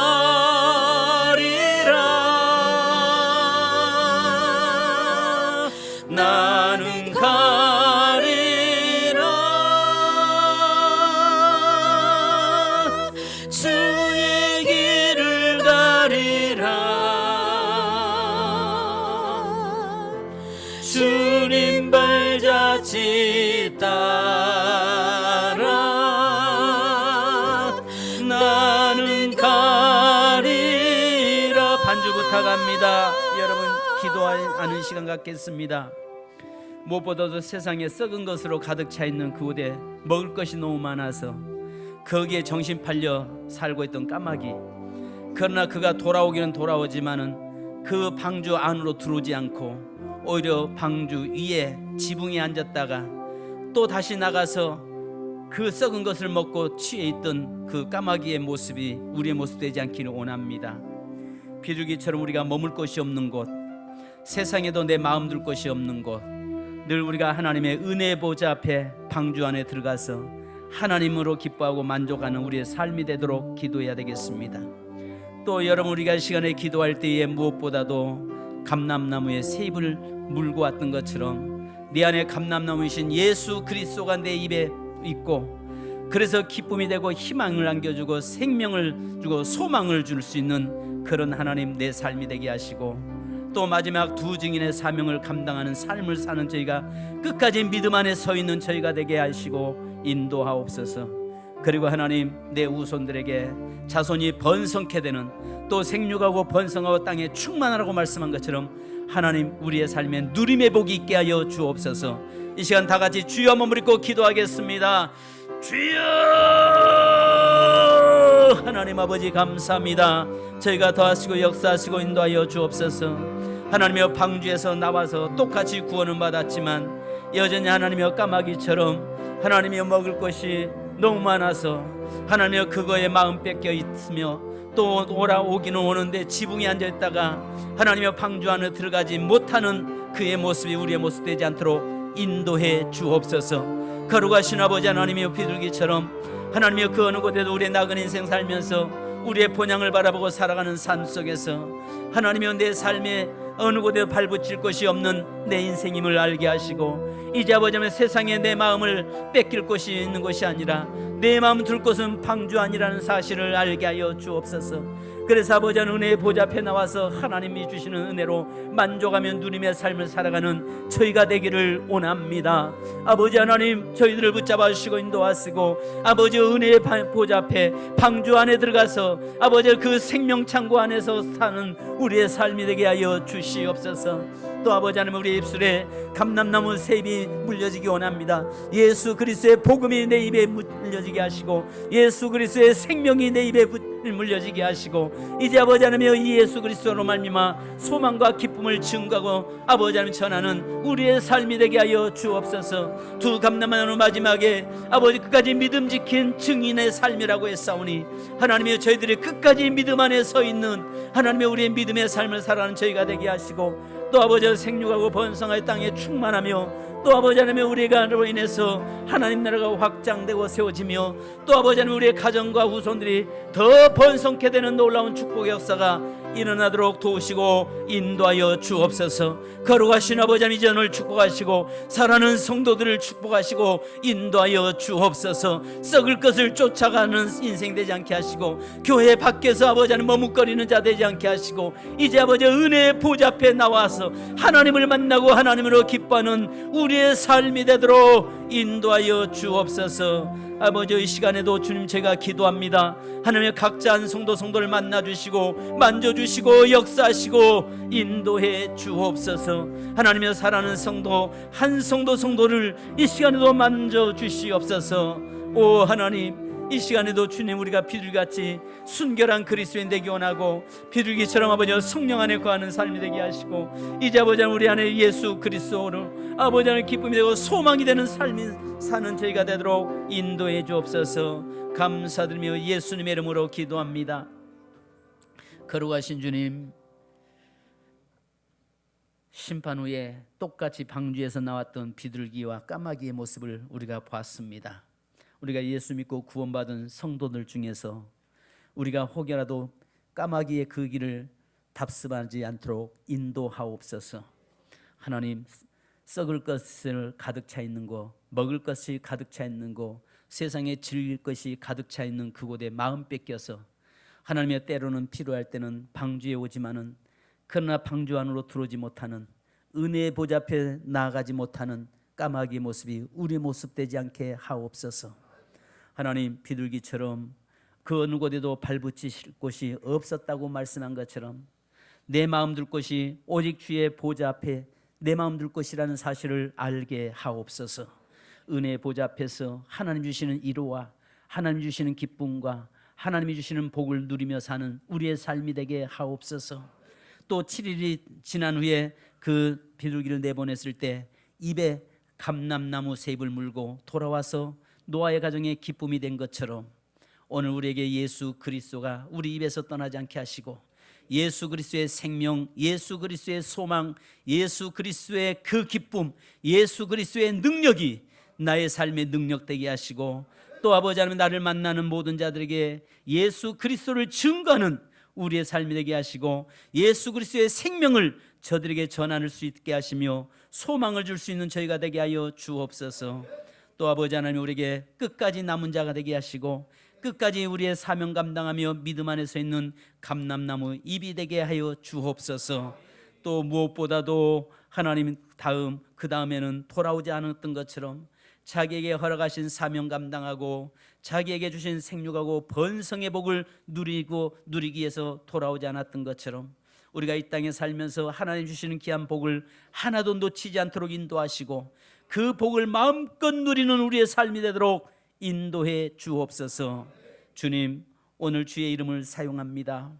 나는 가리라. 주의 길을 가리라. 주님 발자취 따라 나는 가리라. 반주 부탁합니다. 여러분 기도하는 시간 갖겠습니다. 무엇보다도 세상에 썩은 것으로 가득 차 있는 그곳에 먹을 것이 너무 많아서 거기에 정신 팔려 살고 있던 까마귀. 그러나 그가 돌아오기는 돌아오지만은 그 방주 안으로 들어오지 않고 오히려 방주 위에 지붕에 앉았다가 또 다시 나가서 그 썩은 것을 먹고 취해 있던 그 까마귀의 모습이 우리의 모습 되지 않기를 원합니다. 비둘기처럼 우리가 머물 곳이 없는 곳, 세상에도 내 마음 둘 곳이 없는 곳, 늘 우리가 하나님의 은혜 보좌 앞에 방주 안에 들어가서 하나님으로 기뻐하고 만족하는 우리의 삶이 되도록 기도해야 되겠습니다. 또 여러분 우리가 시간에 기도할 때에 무엇보다도 감람나무에 새 잎을 물고 왔던 것처럼 내 안에 감람나무이신 예수 그리스도가 내 입에 있고, 그래서 기쁨이 되고 희망을 안겨주고 생명을 주고 소망을 줄 수 있는 그런 하나님 내 삶이 되게 하시고, 또 마지막 두 증인의 사명을 감당하는 삶을 사는 저희가 끝까지 믿음 안에 서 있는 저희가 되게 하시고 인도하옵소서. 그리고 하나님 내 후손들에게 자손이 번성케 되는, 또 생육하고 번성하고 땅에 충만하라고 말씀한 것처럼 하나님 우리의 삶에 누림의 복이 있게 하여 주옵소서. 이 시간 다 같이 주여 몸을 입고 기도하겠습니다. 주여 하나님 아버지 감사합니다. 저희가 더하시고 역사하시고 인도하여 주옵소서. 하나님여 방주에서 나와서 똑같이 구원은 받았지만 여전히 하나님여 까마귀처럼 하나님여 먹을 것이 너무 많아서 하나님여 그거에 마음 뺏겨 있으며 또 오기는 오는데 지붕에 앉아있다가 하나님여 방주 안에 들어가지 못하는 그의 모습이 우리의 모습 되지 않도록 인도해 주옵소서. 거룩하신 아버지 하나님이여 비둘기처럼 하나님이여 그 어느 곳에도 우리의 나그네 인생 살면서 우리의 본향을 바라보고 살아가는 삶 속에서 하나님이여 내 삶에 어느 곳에도 발붙일 것이 없는 내 인생임을 알게 하시고, 이제 아버지 하나님 세상에 내 마음을 뺏길 곳이 있는 것이 아니라 내 마음 둘 곳은 방주 아니라는 사실을 알게 하여 주옵소서. 그래서 아버지 하나님 은혜의 보좌 앞에 나와서 하나님이 주시는 은혜로 만족하며 누림의 삶을 살아가는 저희가 되기를 원합니다. 아버지 하나님 저희들을 붙잡아 주시고 인도하시고 아버지 은혜의 보좌 앞에 방주 안에 들어가서 아버지 그 생명창고 안에서 사는 우리의 삶이 되게 하여 주시옵소서. 또 아버지 하나님 우리 입술에 감람나무 새잎이 물려지기 원합니다. 예수 그리스도의 복음이 내 입에 물려지게 하시고 예수 그리스도의 생명이 내 입에 물려지게 하시고, 이제 아버지 하나님 이 예수 그리스도로 말미암아 소망과 기쁨을 증거하고 아버지 하나님 전하는 우리의 삶이 되게 하여 주옵소서. 두 감람나무 마지막에 아버지 끝까지 믿음 지킨 증인의 삶이라고 했사오니 하나님의 저희들이 끝까지 믿음 안에 서 있는 하나님의 우리의 믿음의 삶을 살아가는 저희가 되게 하시고, 또 아버지 생육하고 번성하여 땅에 충만하며 또 아버지 하나님 우리가로 인해서 하나님 나라가 확장되고 세워지며 또 아버지 하나님 우리의 가정과 후손들이 더 번성케 되는 놀라운 축복의 역사가 일어나도록 도우시고 인도하여 주옵소서. 거룩하신 아버지 하나님, 이전을 축복하시고 사랑하는 성도들을 축복하시고 인도하여 주옵소서. 썩을 것을 쫓아가는 인생 되지 않게 하시고 교회 밖에서 아버지 하나님 머뭇거리는 자 되지 않게 하시고 이제 아버지 은혜의 보좌 앞에 나와서 하나님을 만나고 하나님으로 기뻐하는 우리의 삶이 되도록 인도하여 주옵소서. 아버지, 이 시간에도 주님 제가 기도합니다. 하나님의 각자 한 성도를 만나주시고 만져주시고 역사하시고 인도해 주옵소서. 하나님의 사랑하는 성도 한 성도를 이 시간에도 만져주시옵소서. 오 하나님, 이 시간에도 주님 우리가 비둘기같이 순결한 그리스도인 되기 원하고 비둘기처럼 아버지 성령 안에 거하는 삶이 되게 하시고 이제 아버지 우리 안에 예수 그리스도로 아버지 하나님 기쁨이 되고 소망이 되는 삶이 사는 저희가 되도록 인도해 주옵소서. 감사드리며 예수님의 이름으로 기도합니다. 거룩하신 주님, 심판 후에 똑같이 방주에서 나왔던 비둘기와 까마귀의 모습을 우리가 봤습니다. 우리가 예수 믿고 구원받은 성도들 중에서 우리가 혹여라도 까마귀의 그 길을 답습하지 않도록 인도하옵소서. 하나님, 썩을 것을 가득 차 있는 거, 먹을 것이 가득 차 있는 거, 세상에 즐길 것이 가득 차 있는 그곳에 마음 뺏겨서 하나님의 때로는 필요할 때는 방주에 오지만은 그러나 방주 안으로 들어오지 못하는 은혜의 보좌 앞에 나아가지 못하는 까마귀의 모습이 우리의 모습 되지 않게 하옵소서. 하나님, 비둘기처럼 그 어느 곳에도 발붙이실 곳이 없었다고 말씀한 것처럼 내 마음 둘 곳이 오직 주의 보좌 앞에 내 마음 둘 곳이라는 사실을 알게 하옵소서. 은혜의 보좌 앞에서 하나님 주시는 위로와 하나님 주시는 기쁨과 하나님이 주시는 복을 누리며 사는 우리의 삶이 되게 하옵소서. 또 7일이 지난 후에 그 비둘기를 내보냈을 때 입에 감람나무 새 잎을 물고 돌아와서 노아의 가정에 기쁨이 된 것처럼 오늘 우리에게 예수 그리스도가 우리 입에서 떠나지 않게 하시고 예수 그리스도의 생명, 예수 그리스도의 소망, 예수 그리스도의 그 기쁨, 예수 그리스도의 능력이 나의 삶의 능력 되게 하시고 또 아버지 하나님, 나를 만나는 모든 자들에게 예수 그리스도를 증거하는 우리의 삶이 되게 하시고 예수 그리스도의 생명을 저들에게 전할 수 있게 하시며 소망을 줄 수 있는 저희가 되게 하여 주옵소서. 또 아버지 하나님, 우리에게 끝까지 남은 자가 되게 하시고 끝까지 우리의 사명 감당하며 믿음 안에 서 있는 감람나무 잎이 되게 하여 주옵소서. 또 무엇보다도 하나님, 그 다음에는 돌아오지 않았던 것처럼 자기에게 허락하신 사명 감당하고 자기에게 주신 생육하고 번성의 복을 누리기 위해서 돌아오지 않았던 것처럼 우리가 이 땅에 살면서 하나님 주시는 귀한 복을 하나도 놓치지 않도록 인도하시고 그 복을 마음껏 누리는 우리의 삶이 되도록 인도해 주옵소서. 주님, 오늘 주의 이름을 사용합니다.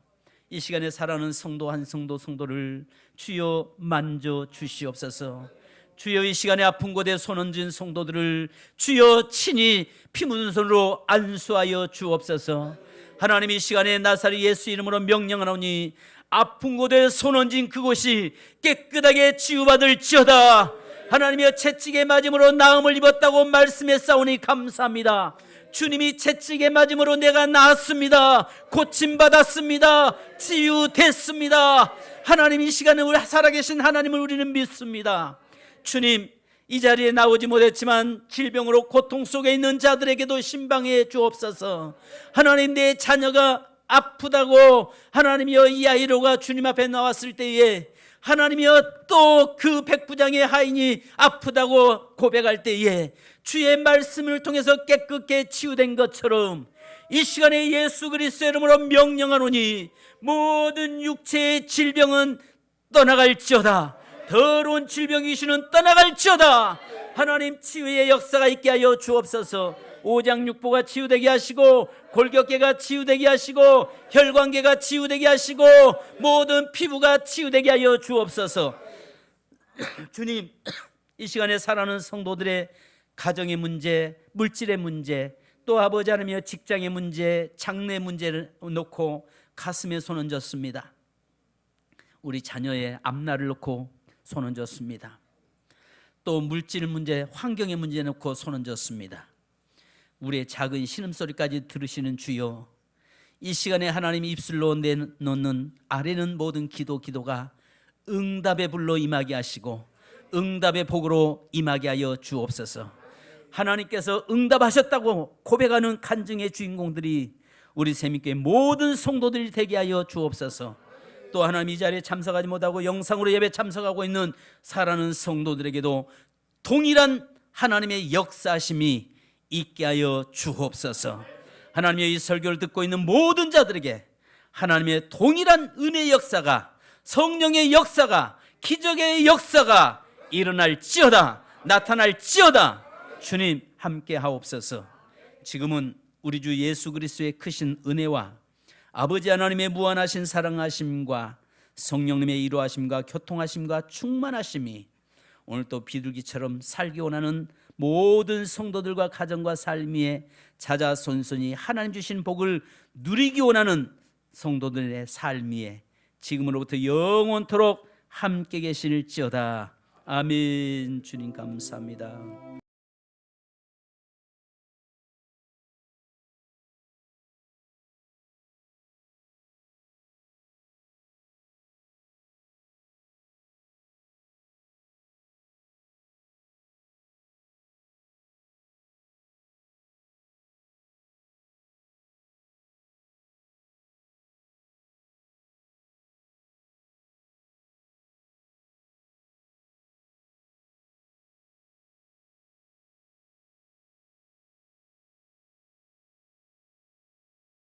이 시간에 살아가는 성도 한 성도를 주여 만져 주시옵소서. 주여, 이 시간에 아픈 곳에 손 얹은 성도들을 주여 친히 피 묻은 손으로 안수하여 주옵소서. 하나님, 이 시간에 나사렛 예수 이름으로 명령하노니 아픈 곳에 손 얹은 그곳이 깨끗하게 치유받을지어다. 하나님의 채찍에 맞음으로 나음을 입었다고 말씀했사오니 감사합니다. 주님이 채찍에 맞음으로 내가 나았습니다. 고침받았습니다. 치유됐습니다. 하나님, 이 시간에 우리 살아계신 하나님을 우리는 믿습니다. 주님, 이 자리에 나오지 못했지만 질병으로 고통 속에 있는 자들에게도 신방해 주옵소서. 하나님, 내 자녀가 아프다고 하나님이여 이 아이로가 주님 앞에 나왔을 때에 하나님이여 또 그 백부장의 하인이 아프다고 고백할 때에 주의 말씀을 통해서 깨끗게 치유된 것처럼 이 시간에 예수 그리스도의 이름으로 명령하노니 모든 육체의 질병은 떠나갈지어다. 더러운 질병 귀신은 떠나갈지어다. 하나님, 치유의 역사가 있게 하여 주옵소서. 오장육부가 치유되게 하시고 골격계가 치유되게 하시고 혈관계가 치유되게 하시고 모든 피부가 치유되게 하여 주옵소서. 주님, 이 시간에 살아가는 성도들의 가정의 문제, 물질의 문제, 또 아버지 하나님의 직장의 문제, 장래 문제를 놓고 가슴에 손 얹었습니다. 우리 자녀의 앞날을 놓고 손 얹었습니다. 또 물질 문제, 환경의 문제 놓고 손 얹었습니다. 우리의 작은 신음소리까지 들으시는 주여, 이 시간에 하나님이 입술로 내놓는 아뢰는 모든 기도가 응답의 불로 임하게 하시고 응답의 복으로 임하게 하여 주옵소서. 하나님께서 응답하셨다고 고백하는 간증의 주인공들이 우리 새민교회 모든 성도들이 되게 하여 주옵소서. 또 하나님 이 자리에 참석하지 못하고 영상으로 예배 참석하고 있는 사랑하는 성도들에게도 동일한 하나님의 역사심이 있게 하여 주옵소서. 하나님의 이 설교를 듣고 있는 모든 자들에게 하나님의 동일한 은혜의 역사가, 성령의 역사가, 기적의 역사가 일어날지어다, 나타날지어다. 주님 함께 하옵소서. 지금은 우리 주 예수 그리스도의 크신 은혜와 아버지 하나님의 무한하신 사랑하심과 성령님의 이루하심과 교통하심과 충만하심이 오늘 또 비둘기처럼 살기 원하는 모든 성도들과 가정과 삶 위에 자자손손이 하나님 주신 복을 누리기 원하는 성도들의 삶 위에 지금으로부터 영원토록 함께 계실지어다. 아멘. 주님 감사합니다.